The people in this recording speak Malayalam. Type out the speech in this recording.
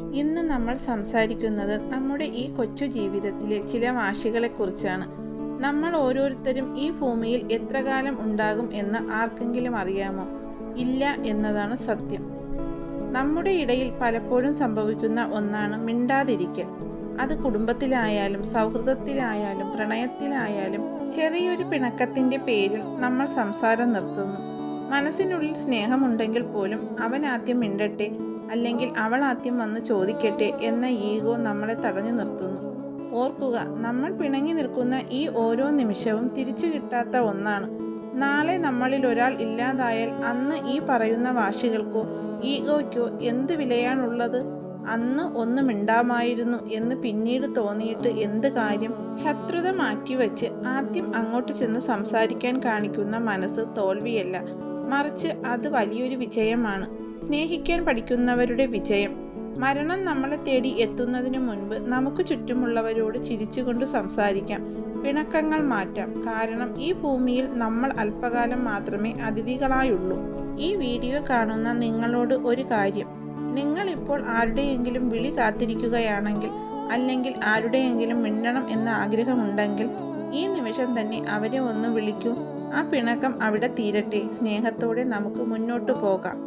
ഇന്ന് നമ്മൾ സംസാരിക്കുന്നത് നമ്മുടെ ഈ കൊച്ചു ജീവിതത്തിലെ ചില വാശികളെക്കുറിച്ചാണ്. നമ്മൾ ഓരോരുത്തരും ഈ ഭൂമിയിൽ എത്ര കാലം ഉണ്ടാകും എന്ന് ആർക്കെങ്കിലും അറിയാമോ? ഇല്ല എന്നതാണ് സത്യം. നമ്മുടെ ഇടയിൽ പലപ്പോഴും സംഭവിക്കുന്ന ഒന്നാണ് മിണ്ടാതിരിക്കൽ. അത് കുടുംബത്തിലായാലും സൗഹൃദത്തിലായാലും പ്രണയത്തിലായാലും ചെറിയൊരു പിണക്കത്തിൻ്റെ പേരിൽ നമ്മൾ സംസാരം നിർത്തുന്നു. മനസ്സിനുള്ളിൽ സ്നേഹമുണ്ടെങ്കിൽ പോലും അവൻ ആദ്യം മിണ്ടട്ടെ, അല്ലെങ്കിൽ അവൾ ആദ്യം വന്ന് ചോദിക്കട്ടെ എന്ന ഈഗോ നമ്മളെ തടഞ്ഞു നിർത്തുന്നു. ഓർക്കുക, നമ്മൾ പിണങ്ങി നിൽക്കുന്ന ഈ ഓരോ നിമിഷവും തിരിച്ചു കിട്ടാത്ത ഒന്നാണ്. നാളെ നമ്മളിൽ ഒരാൾ ഇല്ലാതായാൽ അന്ന് ഈ പറയുന്ന വാശികൾക്കോ ഈഗോയ്ക്കോ എന്ത് വിലയാണുള്ളത്? അന്ന് ഒന്നും മിണ്ടാമായിരുന്നു എന്ന് പിന്നീട് തോന്നിയിട്ട് എന്ത് കാര്യം? ശത്രുത മാറ്റിവെച്ച് ആദ്യം അങ്ങോട്ട് ചെന്ന് സംസാരിക്കാൻ കാണിക്കുന്ന മനസ്സ് തോൽവിയല്ല, മറിച്ച് അത് വലിയൊരു വിജയമാണ്. സ്നേഹിക്കാൻ പഠിക്കുന്നവരുടെ വിജയം. മരണം നമ്മളെ തേടി എത്തുന്നതിന് മുൻപ് നമുക്ക് ചുറ്റുമുള്ളവരോട് ചിരിച്ചുകൊണ്ട് സംസാരിക്കാം, പിണക്കങ്ങൾ മാറ്റാം. കാരണം ഈ ഭൂമിയിൽ നമ്മൾ അല്പകാലം മാത്രമേ അതിഥികളായുള്ളൂ. ഈ വീഡിയോ കാണുന്ന നിങ്ങളോട് ഒരു കാര്യം: നിങ്ങളിപ്പോൾ ആരുടെയെങ്കിലും വിളി കാത്തിരിക്കുകയാണെങ്കിൽ, അല്ലെങ്കിൽ ആരുടെയെങ്കിലും മിണ്ടണം എന്ന ആഗ്രഹമുണ്ടെങ്കിൽ, ഈ നിമിഷം തന്നെ അവരെ ഒന്ന് വിളിക്കൂ. ആ പിണക്കം അവിടെ തീരട്ടെ. സ്നേഹത്തോടെ നമുക്ക് മുന്നോട്ട് പോകാം.